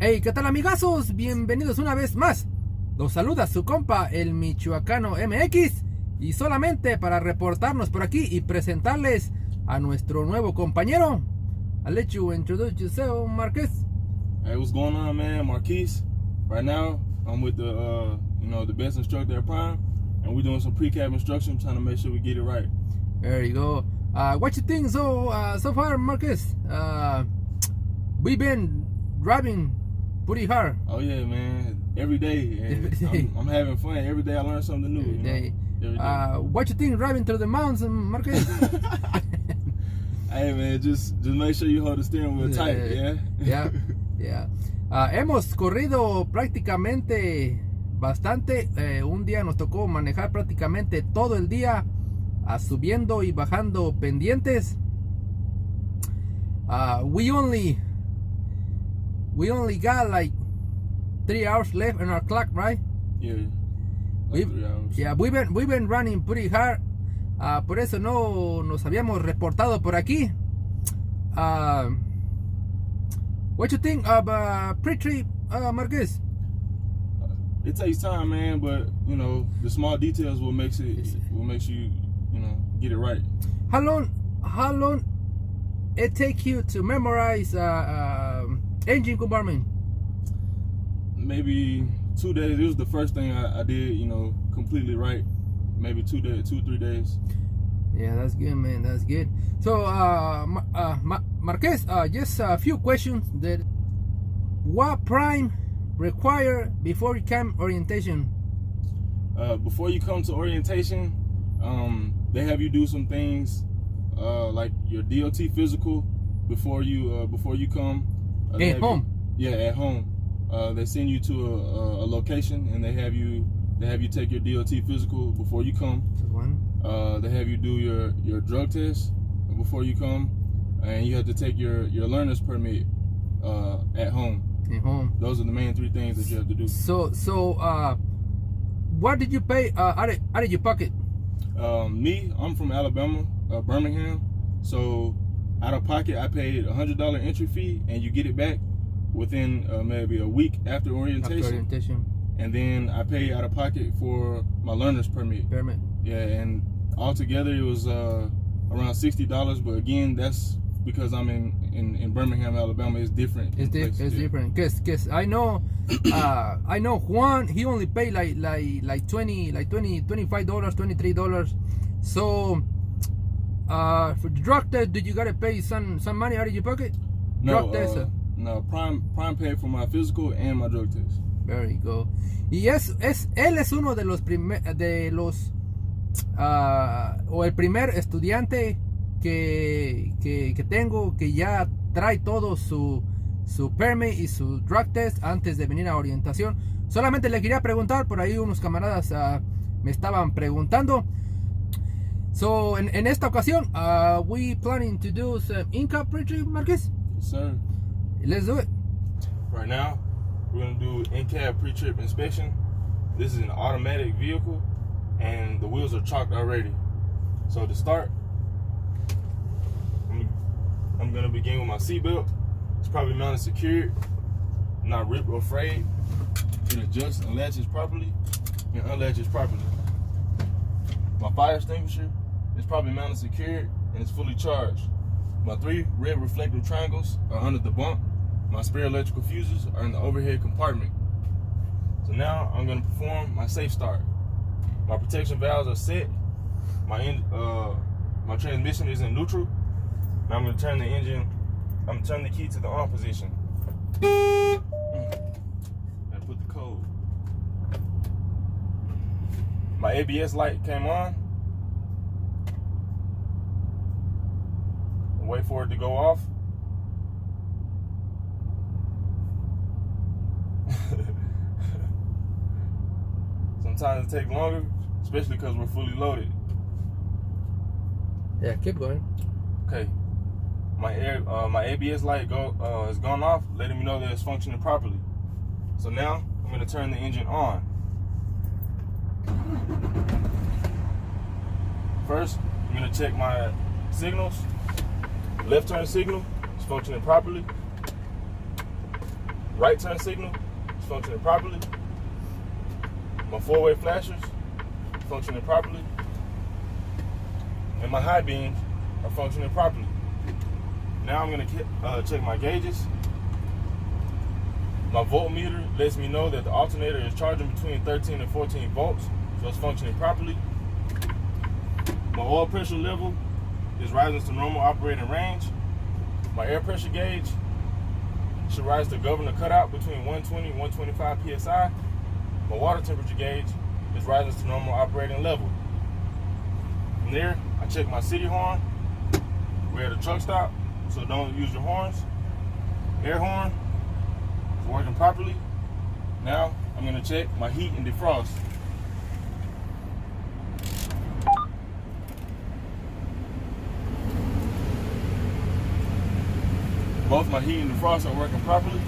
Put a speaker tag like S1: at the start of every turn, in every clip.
S1: Hey, ¿qué tal amigazos? Bienvenidos una vez más. Los saluda su compa, el Michoacano MX. Y solamente para reportarnos por aquí y presentarles a nuestro nuevo compañero. I'll let you introduce yourself, Marquez.
S2: Hey, what's going on, man? Marquise. Right now, I'm with the the best instructor at Prime, and we're doing some pre-cab instruction, trying to make sure we get it right.
S1: There you go. What you think so far, Marquez? We've been driving pretty hard.
S2: Oh yeah, man. Every day. I'm having fun. Every day I learn something new.
S1: Every day. What you think driving through the mountains, Marquez?
S2: Hey man, just make sure you hold the steering wheel tight,
S1: yeah. Hemos corrido prácticamente bastante. Un día nos tocó manejar prácticamente todo el día, subiendo y bajando pendientes. We only got like 3 hours left in our clock, right?
S2: Yeah. Like 3 hours.
S1: Yeah, we've been running pretty hard. Por eso no nos habíamos reportado por aquí. What you think of pre-trip, Marquez?
S2: It takes time, man, but the small details will make you get it right.
S1: How long it take you to memorize engine compartment?
S2: Maybe 2 days. It was the first thing I did, completely right. Maybe 2 or 3 days.
S1: Yeah, that's good, man. That's good. So, Marquez, just a few questions. What Prime require before you come orientation?
S2: Before you come to orientation, they have you do some things like your DOT physical before you come.
S1: At home.
S2: At home. They send you to a location and they have you take your DOT physical before you come. They have you do your drug test before you come, and you have to take your learner's permit at home.
S1: At home.
S2: Those are the main 3 things that you have to do.
S1: So what did you pay out of your pocket?
S2: I'm from Alabama, Birmingham. So out of pocket, I paid $100 entry fee, and you get it back within maybe a week after orientation. And then I paid out of pocket for my learner's permit. Yeah, and altogether it was around $60. But again, that's because I'm in Birmingham, Alabama. It's different.
S1: It's different. Cause I know Juan. He only paid like $25, $23. So for the drug test, did you gotta pay some money out of your pocket?
S2: No, no. Prime paid for my physical and my drug test.
S1: Very good. Y él es uno de los o el primer estudiante que tengo que ya trae todo su permit y su drug test antes de venir a orientación. Solamente le quería preguntar, por ahí unos camaradas me estaban preguntando. So en esta ocasión, we planning to do some in-cab pre-trip, Marquez?
S2: Yes, sir.
S1: Let's do it.
S2: Right now, we're going to do in-cab pre-trip inspection. This is an automatic vehicle, and the wheels are chalked already. So to start, I'm going to begin with my seatbelt. It's probably mounted secured, not ripped or frayed. It adjusts and latches properly and unlatches properly. My fire extinguisher is probably mounted secured and it's fully charged. My 3 red reflective triangles are under the bump. My spare electrical fuses are in the overhead compartment. So now I'm going to perform my safe start. My protection valves are set. My transmission is in neutral. Now I'm going to turn the engine. I'm going to turn the key to the on position. And put the code. My ABS light came on. Wait for it to go off. Sometimes it takes longer, especially because we're fully loaded.
S1: Yeah, keep going.
S2: Okay. My ABS light has gone off, letting me know that it's functioning properly. So now I'm going to turn the engine on. First, I'm going to check my signals. Left turn signal is functioning properly. right turn signal is functioning properly. My four-way flashers functioning properly. And my high beams are functioning properly. Now I'm going to check my gauges. My voltmeter lets me know that the alternator is charging between 13 and 14 volts, so it's functioning properly. My oil pressure level is rising to normal operating range. My air pressure gauge should rise to governor cutout between 120 and 125 psi. My water temperature gauge is rising to normal operating level. From there, I check my city horn. We're at a truck stop, so don't use your horns. Air horn is working properly. Now I'm going to check my heat and defrost. Both my heat and defrost are working properly.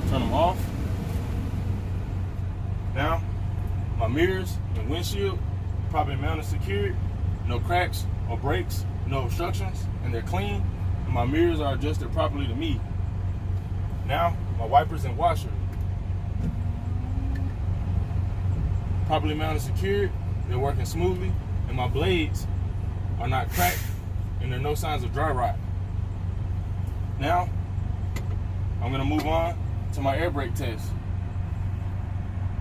S2: Turn them off. Now, my mirrors and windshield properly mounted, secured, no cracks or breaks, no obstructions, and they're clean. And my mirrors are adjusted properly to me. Now, my wipers and washer properly mounted, secured, they're working smoothly, and my blades are not cracked, and there are no signs of dry rot. Now, I'm going to move on to my air brake test.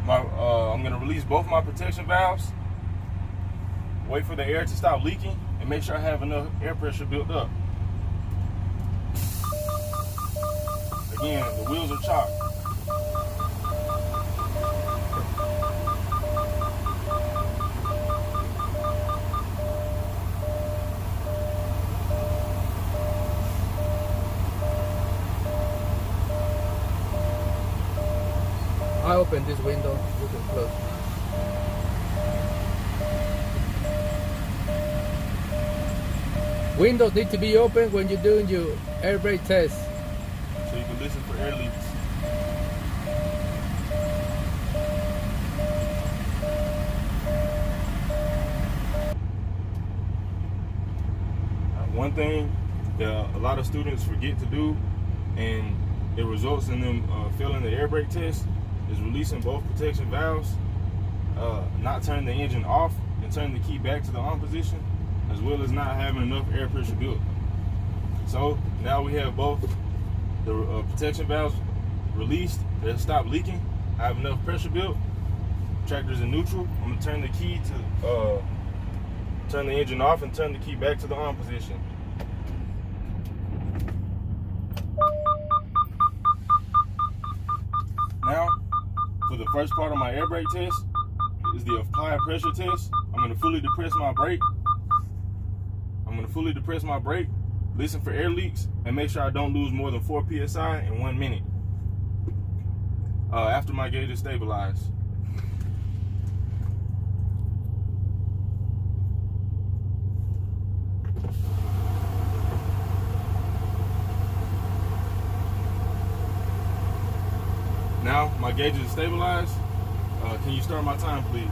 S2: I'm going to release both my protection valves, wait for the air to stop leaking, and make sure I have enough air pressure built up. Again, the wheels are chopped.
S1: I open this window, you can close. Windows need to be open when you're doing your air brake test.
S2: So you can listen for air leaks. One thing that a lot of students forget to do, and it results in them failing the air brake test, is releasing both protection valves, not turning the engine off and turning the key back to the on position, as well as not having enough air pressure built. So now we have both the protection valves released, they stop leaking, I have enough pressure built, tractor's in neutral. I'm gonna turn the key to turn the engine off and turn the key back to the on position. Now, for the first part of my air brake test is the applied pressure test. I'm going to fully depress my brake. Listen for air leaks, and make sure I don't lose more than 4 psi in 1 minute after my gauge is stabilized. Now my gauges are stabilized. Can you start my time, please?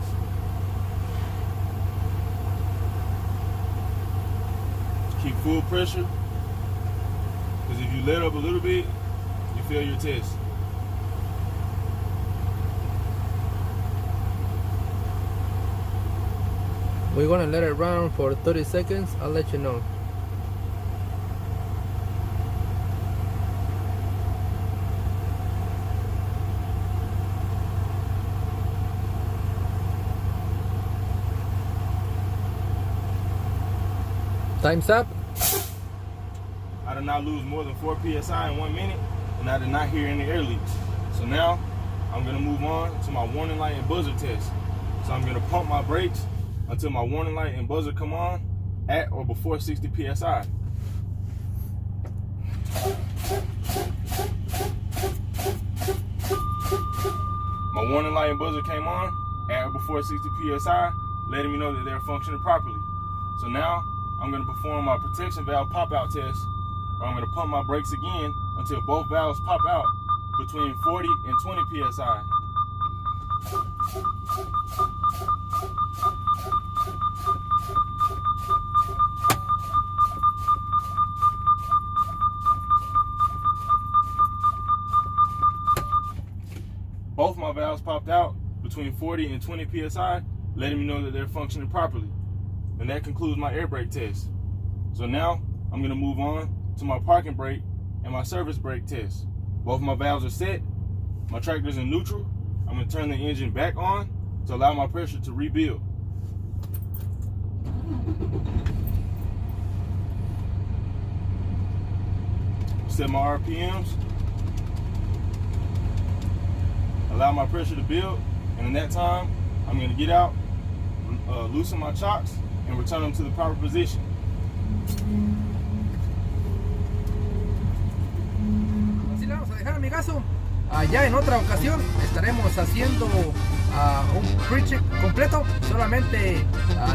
S2: Keep full pressure, because if you let up a little bit, you fail your test.
S1: We're gonna let it run for 30 seconds. I'll let you know. Time's up.
S2: I did not lose more than 4 psi in 1 minute, and I did not hear any air leaks. So now I'm going to move on to my warning light and buzzer test. So I'm going to pump my brakes until my warning light and buzzer come on at or before 60 psi. My warning light and buzzer came on at or before 60 psi, letting me know that they're functioning properly. So now I'm going to perform my protection valve pop-out test, where I'm going to pump my brakes again until both valves pop out between 40 and 20 psi. both my valves popped out between 40 and 20 psi, letting me know that they're functioning properly. And that concludes my air brake test. So now I'm gonna move on to my parking brake and my service brake test. Both my valves are set, my tractor's in neutral. I'm gonna turn the engine back on to allow my pressure to rebuild. Set my RPMs, allow my pressure to build, and in that time, I'm gonna get out, loosen my chocks, and return them to the proper position.
S1: Así le vamos a dejar, amigazo. Ya en otra ocasión estaremos haciendo un pre-check completo. Solamente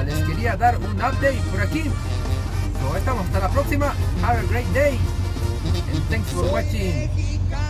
S1: les quería dar un update por aquí. So, estamos hasta la próxima. Have a great day and thanks for watching.